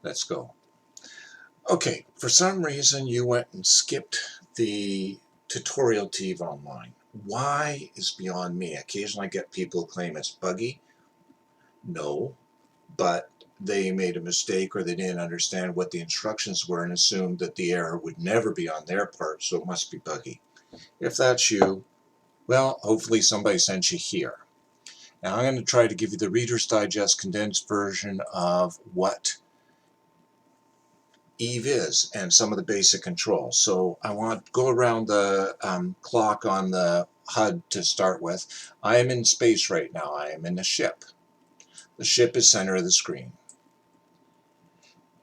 Let's go. Okay, for some reason you went and skipped the tutorial TV online. Why is beyond me. Occasionally I get people claim it's buggy. No, but they made a mistake or they didn't understand what the instructions were and assumed that the error would never be on their part, so it must be buggy. If that's you, well, hopefully somebody sent you here. Now I'm going to try to give you the Reader's Digest condensed version of what Eve is and some of the basic controls. So I want to go around the clock on the HUD to start with. I am in space right now. I am in a ship. The ship is center of the screen.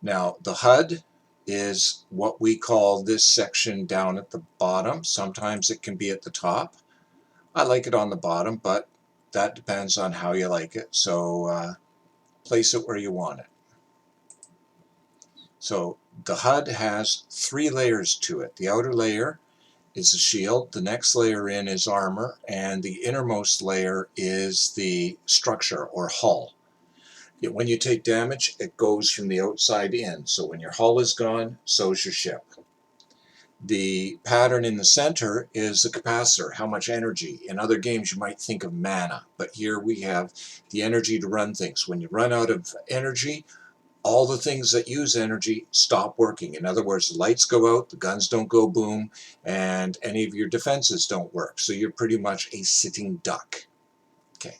Now the HUD is what we call this section down at the bottom. Sometimes it can be at the top. I like it on the bottom, but that depends on how you like it. So place it where you want it. So the HUD has 3 layers to it. The outer layer is the shield, the next layer in is armor, and the innermost layer is the structure or hull. When you take damage, it goes from the outside in. So when your hull is gone, so's your ship. The pattern in the center is the capacitor, how much energy. In other games you might think of mana, but here we have the energy to run things. When you run out of energy, all the things that use energy stop working. In other words, the lights go out, the guns don't go boom, and any of your defenses don't work. So you're pretty much a sitting duck. Okay,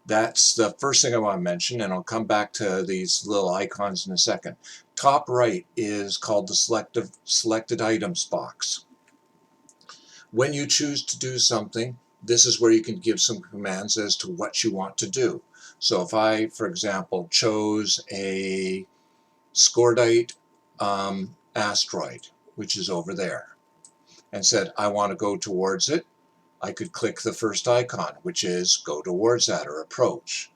that's the first thing I want to mention, and I'll come back to these little icons in a second. Top right is called the selected items box. When you choose to do something, this is where you can give some commands as to what you want to do. So if I, for example, chose a Scordite asteroid, which is over there, and said I want to go towards it, I could click the first icon, which is go towards that or approach.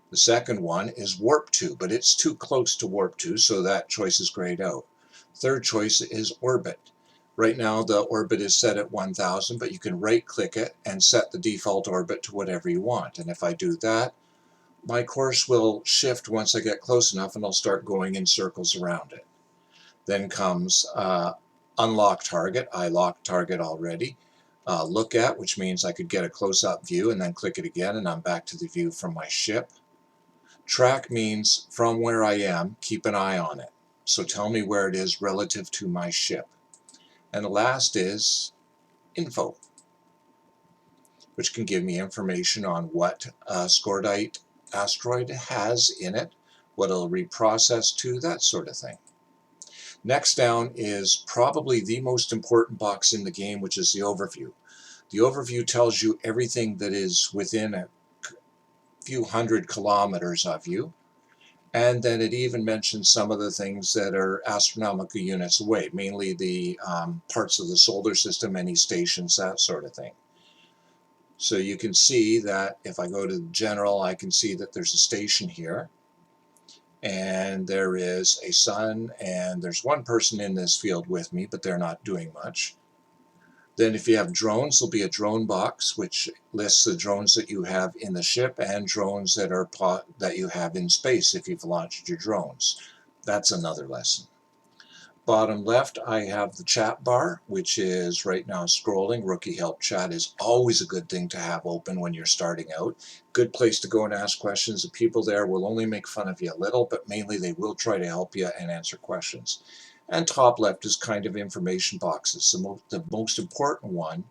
The second one is warp to, but it's too close to warp to, so that choice is grayed out. Third choice is orbit. Right now the orbit is set at 1000, but you can right click it and set the default orbit to whatever you want. And if I do that, my course will shift once I get close enough and I'll start going in circles around it. Then comes unlock target. I locked target already. Look at, which means I could get a close-up view and then click it again and I'm back to the view from my ship. Track means from where I am, keep an eye on it. So tell me where it is relative to my ship. And the last is info, which can give me information on what a Scordite asteroid has in it, what it'll reprocess to, that sort of thing. Next down is probably the most important box in the game, which is the overview. The overview tells you everything that is within a few hundred kilometers of you, and then it even mentions some of the things that are astronomical units away, mainly the parts of the solar system, any stations, that sort of thing. So you can see that if I go to general, I can see that there's a station here, and there is a sun, and there's one person in this field with me, but they're not doing much. Then if you have drones, there'll be a drone box which lists the drones that you have in the ship and drones that you have in space if you've launched your drones. That's another lesson. Bottom left, I have the chat bar, which is right now scrolling. Rookie Help Chat is always a good thing to have open when you're starting out. Good place to go and ask questions. The people there will only make fun of you a little, but mainly they will try to help you and answer questions. And top left is kind of information boxes. The most important one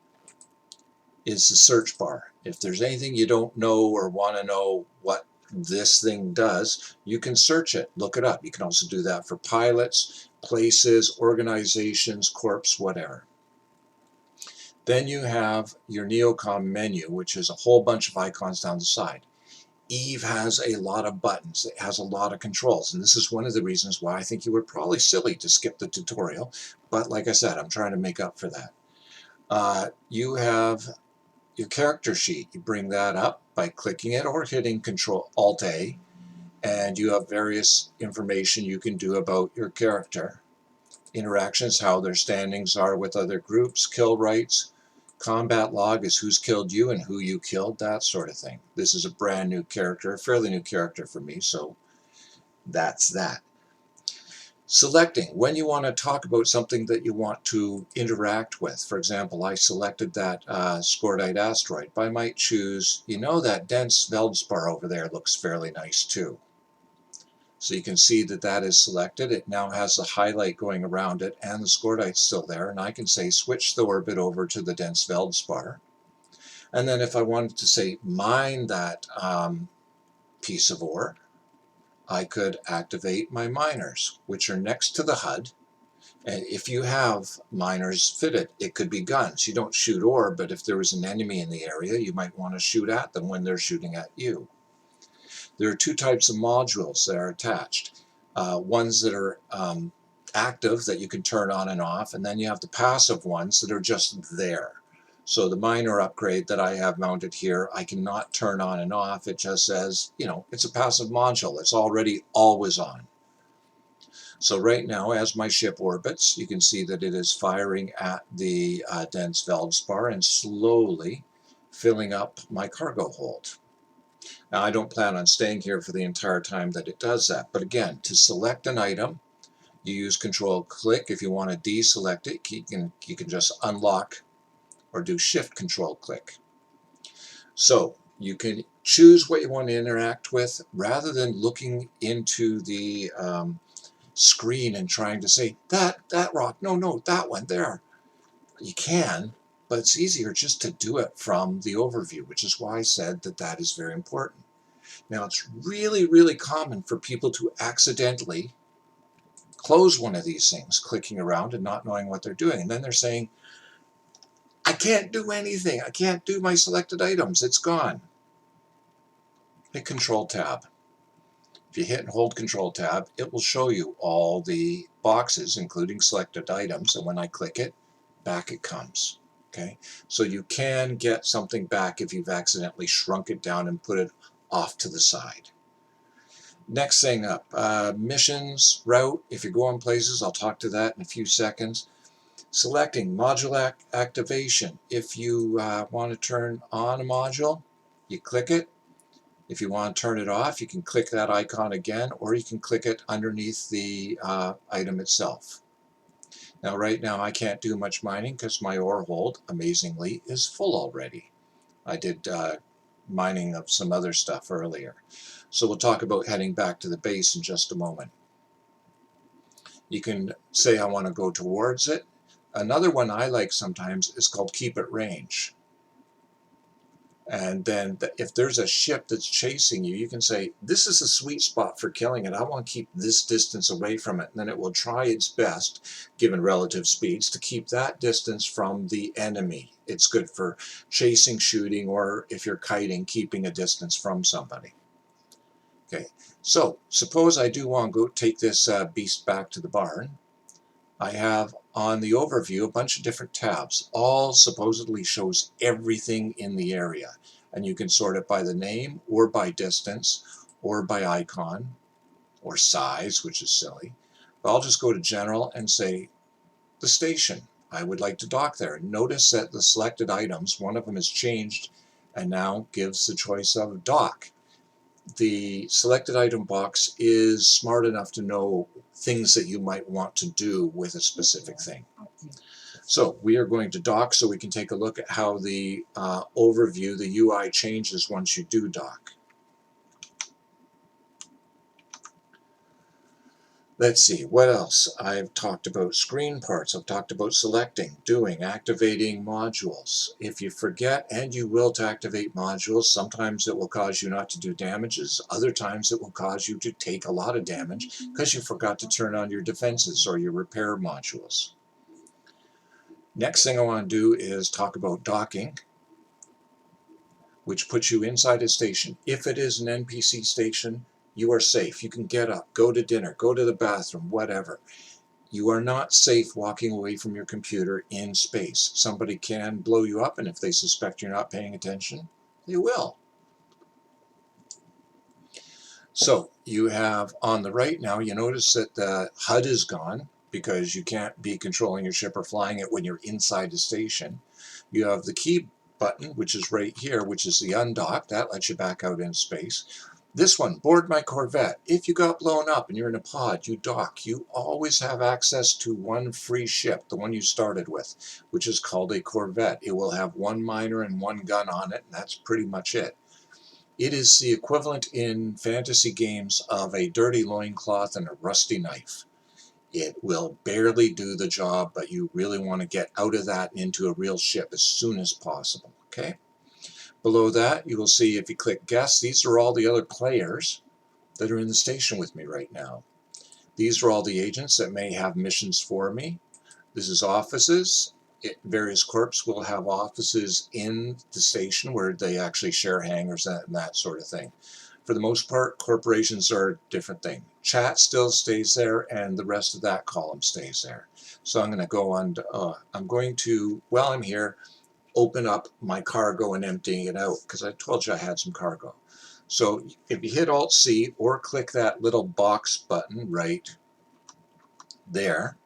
is the search bar. If there's anything you don't know or want to know what this thing does, you can search it, look it up. You can also do that for pilots, places, organizations, corps, whatever. Then you have your Neocom menu, which is a whole bunch of icons down the side. Eve has a lot of buttons. It has a lot of controls, and this is one of the reasons why I think you were probably silly to skip the tutorial, but like I said, I'm trying to make up for that. You have your character sheet. You bring that up by clicking it or hitting Alt-A, and you have various information you can do about your character. Interactions, how their standings are with other groups, kill rights. Combat log is who's killed you and who you killed, that sort of thing. This is a brand new character, a fairly new character for me, so that's that. Selecting when you want to talk about something that you want to interact with. For example, I selected that scordite asteroid, but I might choose, that dense feldspar over there looks fairly nice too. So you can see that that is selected. It now has a highlight going around it, and the scordite's still there, and I can say switch the orbit over to the dense feldspar. And then if I wanted to say mine that piece of ore, I could activate my miners, which are next to the HUD. And if you have miners fitted, it could be guns. You don't shoot ore, but if there was an enemy in the area, you might want to shoot at them when they're shooting at you. There are two types of modules that are attached. Ones that are active that you can turn on and off, and then you have the passive ones that are just there. So the miner upgrade that I have mounted here, I cannot turn on and off. It just says, it's a passive module. It's already always on. So right now, as my ship orbits, you can see that it is firing at the dense feldspar and slowly filling up my cargo hold. Now, I don't plan on staying here for the entire time that it does that. But again, to select an item, you use Control-Click. If you want to deselect it, you can just unlock or do Shift-Control-Click. So you can choose what you want to interact with rather than looking into the screen and trying to say, that rock, no, that one there. You can, but it's easier just to do it from the overview, which is why I said that that is very important. Now, it's really, really common for people to accidentally close one of these things, clicking around and not knowing what they're doing. And then they're saying, I can't do anything. I can't do my selected items. It's gone. Hit Control-Tab. If you hit and hold Control-Tab, it will show you all the boxes, including selected items. And when I click it, back it comes. Okay, so you can get something back if you've accidentally shrunk it down and put it off to the side. Next thing up, missions, route. If you're going places, I'll talk to that in a few seconds. Selecting module activation. If you want to turn on a module, you click it. If you want to turn it off, you can click that icon again, or you can click it underneath the item itself. Now, right now, I can't do much mining because my ore hold, amazingly, is full already. I did mining of some other stuff earlier. So we'll talk about heading back to the base in just a moment. You can say I want to go towards it. Another one I like sometimes is called keep at range. And then if there's a ship that's chasing you, you can say, this is a sweet spot for killing it. I want to keep this distance away from it. And then it will try its best, given relative speeds, to keep that distance from the enemy. It's good for chasing, shooting, or if you're kiting, keeping a distance from somebody. Okay, so suppose I do want to go take this beast back to the barn. I have on the overview a bunch of different tabs. All supposedly shows everything in the area. And you can sort it by the name, or by distance, or by icon, or size, which is silly. But I'll just go to General and say, the station. I would like to dock there. Notice that the selected items, one of them is changed, and now gives the choice of dock. The selected item box is smart enough to know things that you might want to do with a specific thing. So we are going to dock so we can take a look at how the overview, the UI changes once you do dock. Let's see, what else? I've talked about screen parts. I've talked about selecting, doing, activating modules. If you forget, and you will, to activate modules, sometimes it will cause you not to do damages. Other times it will cause you to take a lot of damage because you forgot to turn on your defenses or your repair modules. Next thing I want to do is talk about docking, which puts you inside a station. If it is an NPC station, you are safe. You can get up, go to dinner, go to the bathroom, whatever. You are not safe walking away from your computer in space. Somebody can blow you up, and if they suspect you're not paying attention, they will. So you have on the right now, you notice that the HUD is gone because you can't be controlling your ship or flying it when you're inside the station. You have the key button, which is right here, which is the undock. That lets you back out in space. This one, board my Corvette. If you got blown up and you're in a pod, you dock, you always have access to one free ship, the one you started with, which is called a Corvette. It will have one miner and one gun on it, and that's pretty much it. It is the equivalent in fantasy games of a dirty loincloth and a rusty knife. It will barely do the job, but you really want to get out of that and into a real ship as soon as possible, okay? Below that, you will see if you click guest, these are all the other players that are in the station with me right now. These are all the agents that may have missions for me. This is offices. Various corps will have offices in the station where they actually share hangars and that sort of thing. For the most part, corporations are a different thing. Chat still stays there, and the rest of that column stays there. So I'm going to go on, while I'm here, open up my cargo and emptying it out, because I told you I had some cargo. So if you hit Alt-C or click that little box button right there,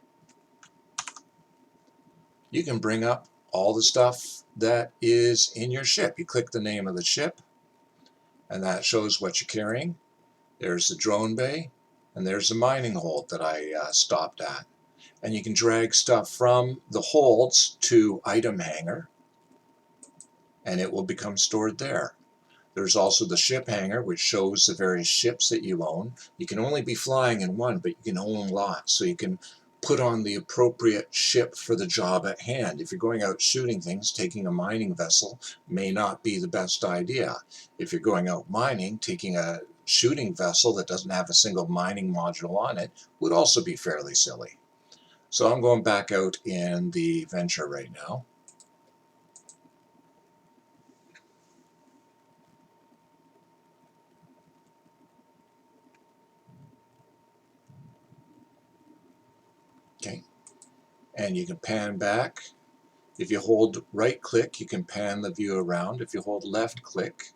you can bring up all the stuff that is in your ship. You click the name of the ship, and that shows what you're carrying. There's the drone bay, and there's the mining hold that I stopped at. And you can drag stuff from the holds to item hangar, and it will become stored there. There's also the ship hangar, which shows the various ships that you own. You can only be flying in one, but you can own lots, so you can put on the appropriate ship for the job at hand. If you're going out shooting things, taking a mining vessel may not be the best idea. If you're going out mining, taking a shooting vessel that doesn't have a single mining module on it would also be fairly silly. So I'm going back out in the Venture right now. Okay, and you can pan back. If you hold right click, you can pan the view around. If you hold left click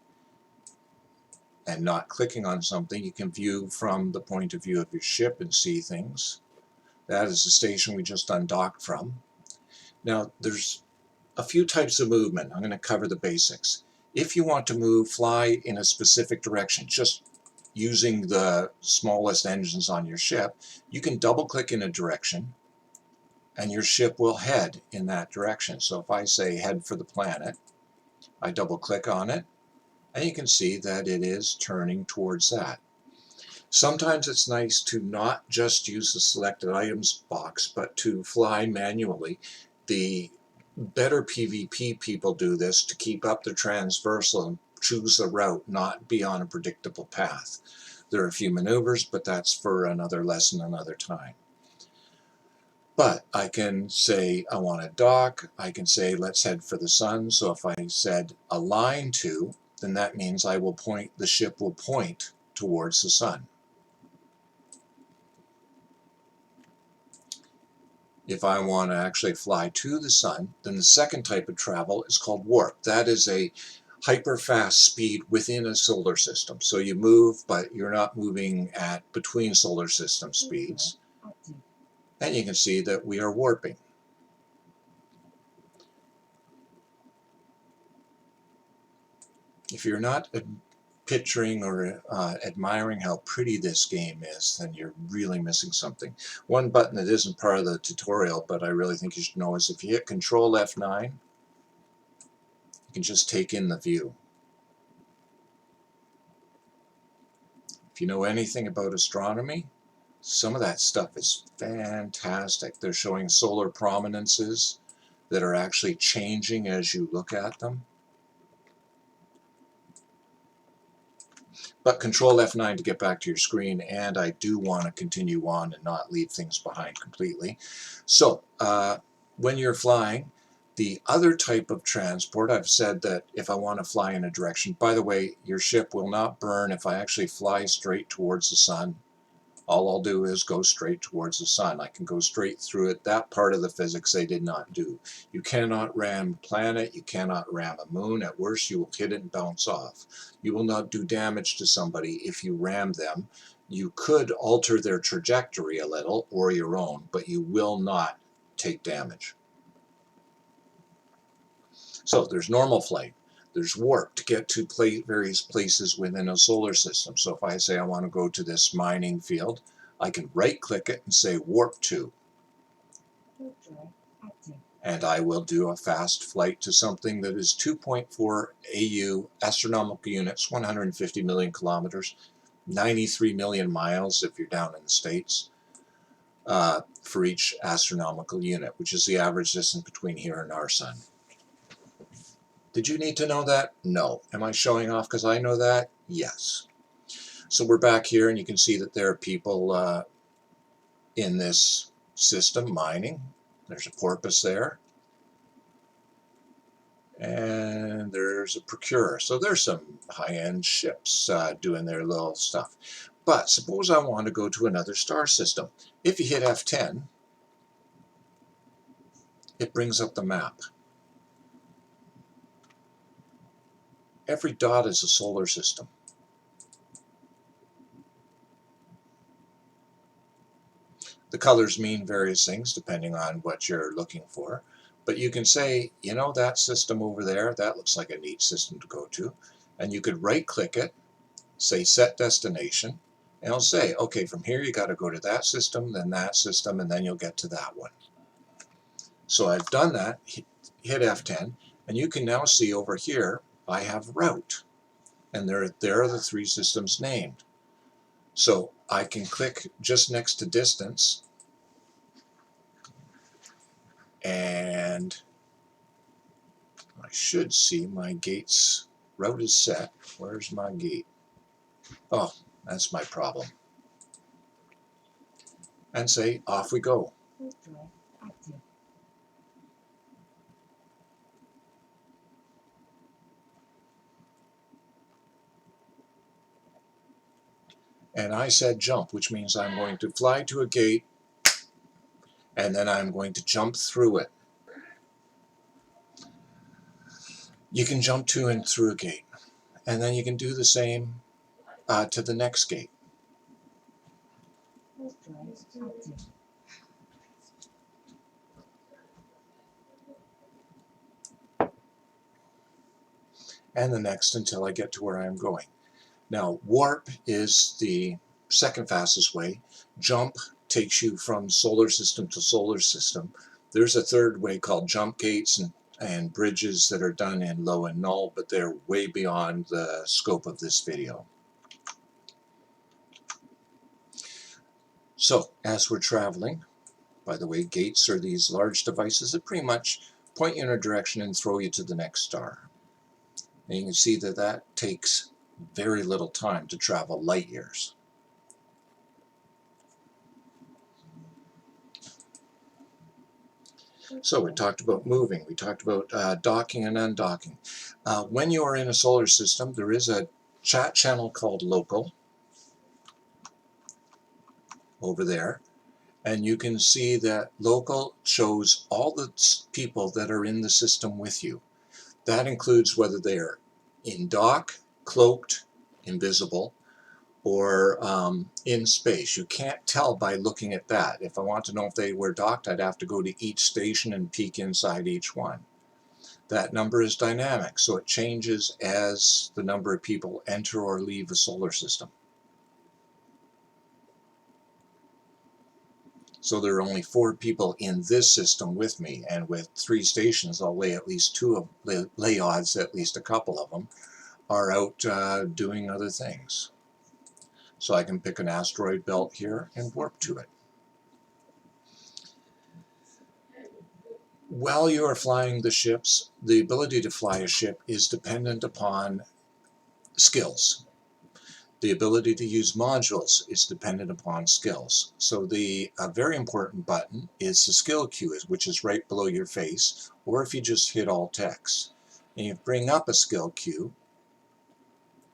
and not clicking on something, you can view from the point of view of your ship and see things. That is the station we just undocked from. Now, there's a few types of movement. I'm going to cover the basics. If you want to fly in a specific direction, just using the smallest engines on your ship, you can double click in a direction and your ship will head in that direction. So if I say head for the planet, I double click on it, and you can see that it is turning towards that. Sometimes it's nice to not just use the selected items box, but to fly manually. The better PvP people do this to keep up the transversal and choose the route, not be on a predictable path. There are a few maneuvers, but that's for another lesson another time. But I can say I want to dock. I can say let's head for the sun. So if I said align to, then that means the ship will point towards the sun. If I want to actually fly to the sun, then the second type of travel is called warp. That is a hyper fast speed within a solar system. So you move, but you're not moving at between solar system speeds. And you can see that we are warping. If you're not picturing or admiring how pretty this game is, then you're really missing something. One button that isn't part of the tutorial, but I really think you should know, is if you hit Control F9, you can just take in the view. If you know anything about astronomy, some of that stuff is fantastic. They're showing solar prominences that are actually changing as you look at them. But Control F9 to get back to your screen, and I do want to continue on and not leave things behind completely. So when you're flying, the other type of transport, I've said that if I want to fly in a direction, by the way, your ship will not burn if I actually fly straight towards the sun. All I'll do is go straight towards the sun. I can go straight through it. That part of the physics they did not do. You cannot ram a planet. You cannot ram a moon. At worst, you will hit it and bounce off. You will not do damage to somebody if you ram them. You could alter their trajectory a little or your own, but you will not take damage. So there's normal flight. There's warp to get to various places within a solar system. So if I say I want to go to this mining field, I can right click it and say warp to. And I will do a fast flight to something that is 2.4 AU astronomical units, 150 million kilometers, 93 million miles if you're down in the States, for each astronomical unit, which is the average distance between here and our sun. Did you need to know that? No. Am I showing off because I know that? Yes. So we're back here, and you can see that there are people in this system mining. There's a porpoise there. And there's a procurer. So there's some high-end ships doing their little stuff. But suppose I want to go to another star system. If you hit F10, it brings up the map. Every dot is a solar system. The colors mean various things depending on what you're looking for. But you can say, you know, that system over there, that looks like a neat system to go to. And you could right-click it, say Set Destination, and it'll say, okay, from here you got to go to that system, and then you'll get to that one. So I've done that, hit F10, and you can now see over here, I have route. And there are the three systems named. So I can click just next to distance, and I should see my gate's route is set. Where's my gate? Oh, that's my problem. And say, off we go. And I said jump, which means I'm going to fly to a gate, and then I'm going to jump through it. You can jump to and through a gate, and then you can do the same to the next gate. And the next until I get to where I'm going. Now, warp is the second fastest way. Jump takes you from solar system to solar system. There's a third way called jump gates and bridges that are done in low and null, but they're way beyond the scope of this video. So, as we're traveling, by the way, gates are these large devices that pretty much point you in a direction and throw you to the next star. And you can see that that takes very little time to travel light years. So we talked about moving, we talked about docking and undocking. When you are in a solar system, there is a chat channel called Local over there, and you can see that Local shows all the people that are in the system with you. That includes whether they are in dock, cloaked, invisible, or in space. You can't tell by looking at that. If I want to know if they were docked, I'd have to go to each station and peek inside each one. That number is dynamic, so it changes as the number of people enter or leave the solar system. So there are only 4 people in this system with me, and with 3 stations, I'll lay at least lay odds at least a couple of them are out doing other things. So I can pick an asteroid belt here and warp to it. While you are flying the ships, the ability to fly a ship is dependent upon skills. The ability to use modules is dependent upon skills. So the very important button is the skill queue, which is right below your face, or if you just hit all text and you bring up a skill queue,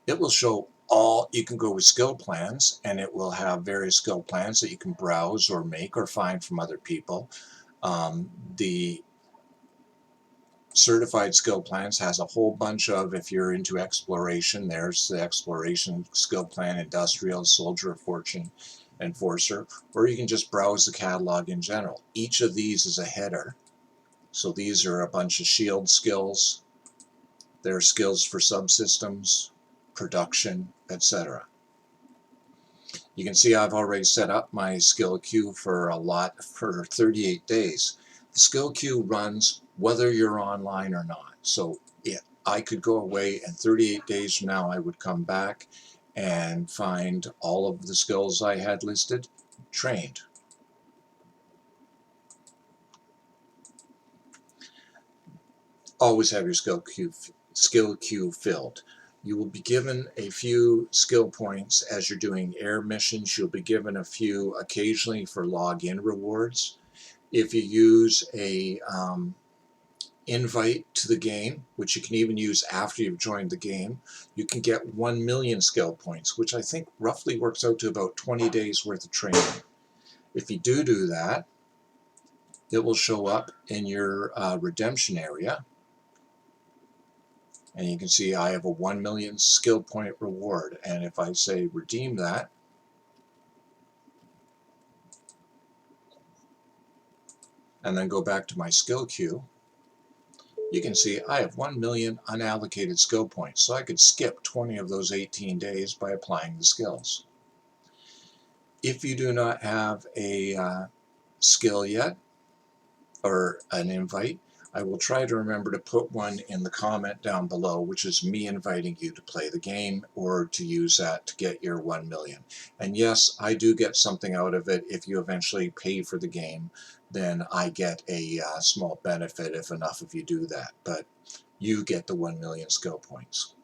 it will show all. You can go with skill plans, and it will have various skill plans that you can browse or make or find from other people. The certified skill plans has a whole bunch of, if you're into exploration, there's the exploration skill plan, industrial, soldier of fortune, enforcer, or you can just browse the catalog in general. Each of these is a header. So these are a bunch of shield skills, There are skills for subsystems, production, etc. You can see I've already set up my skill queue for 38 days. The skill queue runs whether you're online or not. So I could go away, and 38 days from now I would come back and find all of the skills I had listed trained. Always have your skill queue filled. You will be given a few skill points as you're doing air missions. You'll be given a few occasionally for login rewards. If you use a invite to the game, which you can even use after you've joined the game, you can get 1 million skill points, which I think roughly works out to about 20 days worth of training. If you do that, it will show up in your redemption area. And you can see I have a 1 million skill point reward. And if I say redeem that, and then go back to my skill queue, you can see I have 1 million unallocated skill points. So I could skip 20 of those 18 days by applying the skills. If you do not have a skill yet, or an invite, I will try to remember to put one in the comment down below, which is me inviting you to play the game or to use that to get your 1 million. And yes, I do get something out of it. If you eventually pay for the game, then I get a small benefit if enough of you do that. But you get the 1 million skill points.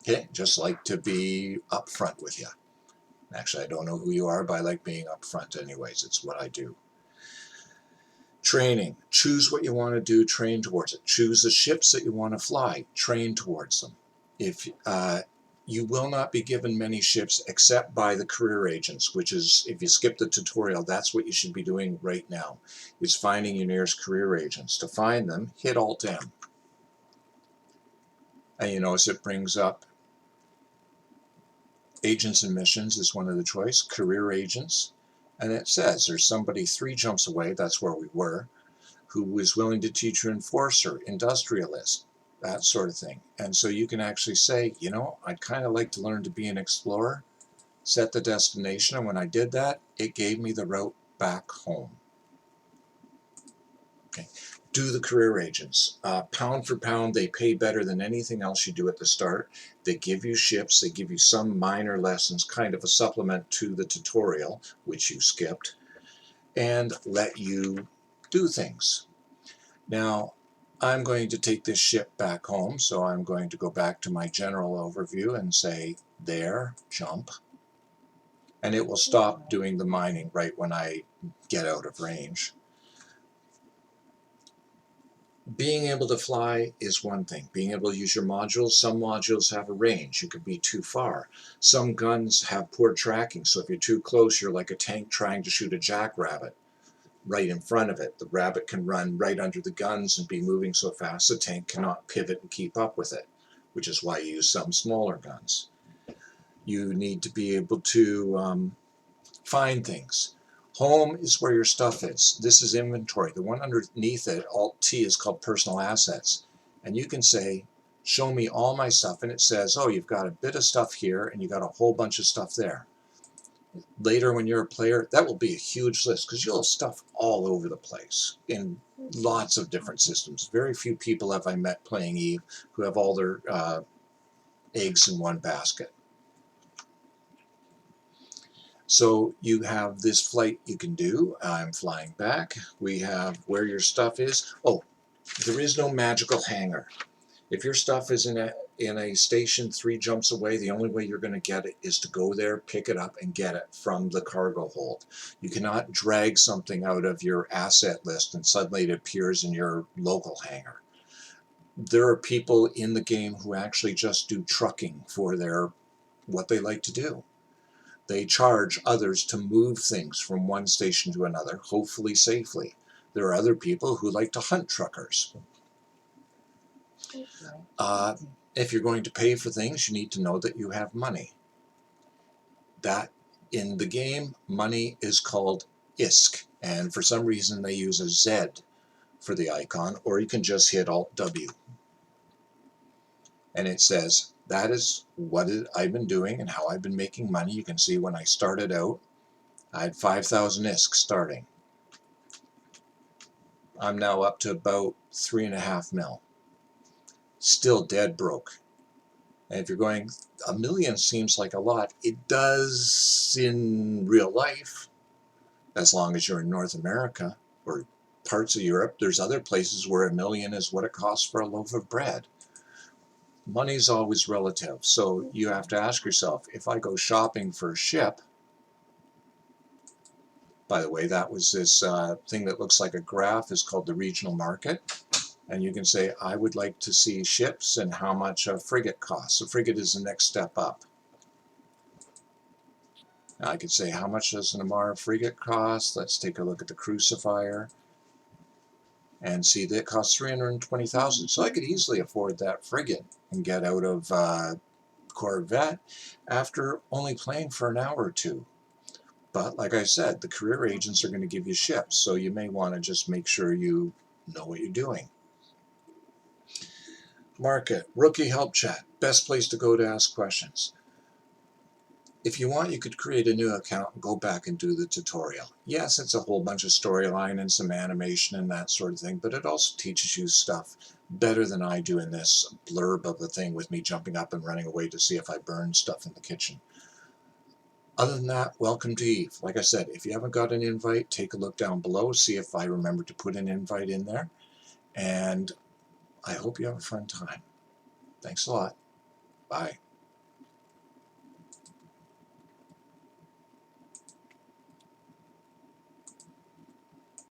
Okay, just like to be upfront with you. Actually, I don't know who you are, but I like being upfront anyways. It's what I do. Training. Choose what you want to do, train towards it. Choose the ships that you want to fly, train towards them. If you will not be given many ships except by the career agents, which is, if you skip the tutorial, that's what you should be doing right now, is finding your nearest career agents. To find them, hit Alt-M. And you notice it brings up agents and missions is one of the choice, career agents. And it says there's somebody 3 jumps away, that's where we were, who was willing to teach you enforcer, industrialist, that sort of thing. And so you can actually say, you know, I'd kind of like to learn to be an explorer, set the destination, and when I did that, it gave me the route back home. Okay. Do the career agents. Pound for pound, they pay better than anything else you do at the start. They give you ships, they give you some minor lessons, kind of a supplement to the tutorial, which you skipped, and let you do things. Now, I'm going to take this ship back home, so I'm going to go back to my general overview and say, there, jump. And it will stop doing the mining right when I get out of range. Being able to fly is one thing. Being able to use your modules, some modules have a range. You could be too far. Some guns have poor tracking, so if you're too close, you're like a tank trying to shoot a jackrabbit right in front of it. The rabbit can run right under the guns and be moving so fast the tank cannot pivot and keep up with it, which is why you use some smaller guns. You need to be able to find things. Home is where your stuff is. This is inventory. The one underneath it, Alt-T, is called personal assets. And you can say, show me all my stuff. And it says, oh, you've got a bit of stuff here and you got a whole bunch of stuff there. Later when you're a player, that will be a huge list because you'll have stuff all over the place in lots of different systems. Very few people have I met playing EVE who have all their eggs in one basket. So you have this flight you can do. I'm flying back. We have where your stuff is. Oh, there is no magical hangar. If your stuff is in a station 3 jumps away, the only way you're going to get it is to go there, pick it up, and get it from the cargo hold. You cannot drag something out of your asset list and suddenly it appears in your local hangar. There are people in the game who actually just do trucking for what they like to do. They charge others to move things from one station to another, hopefully safely. There are other people who like to hunt truckers. If you're going to pay for things, you need to know that you have money. That, in the game, money is called ISK, and for some reason they use a Z for the icon, or you can just hit Alt-W. And it says, that is what I've been doing and how I've been making money. You can see when I started out, I had 5,000 ISK starting. I'm now up to about 3.5 mil. Still dead broke. And if you're going, a million seems like a lot. It does in real life, as long as you're in North America or parts of Europe. There's other places where a million is what it costs for a loaf of bread. Money's always relative. So you have to ask yourself, if I go shopping for a ship, by the way, that was this thing that looks like a graph is called the regional market. And you can say, I would like to see ships and how much a frigate costs. A frigate is the next step up. Now I could say, how much does an Amara frigate cost? Let's take a look at the Crucifier and see that it costs 320,000. So I could easily afford that frigate and get out of Corvette after only playing for an hour or two. But like I said, the career agents are going to give you ships, so you may want to just make sure you know what you're doing. Market, Rookie Help Chat, best place to go to ask questions. If you want, you could create a new account and go back and do the tutorial. Yes, it's a whole bunch of storyline and some animation and that sort of thing, but it also teaches you stuff better than I do in this blurb of a thing with me jumping up and running away to see if I burn stuff in the kitchen. Other than that, welcome to Eve. Like I said, if you haven't got an invite, take a look down below, see if I remember to put an invite in there. And I hope you have a fun time. Thanks a lot. Bye.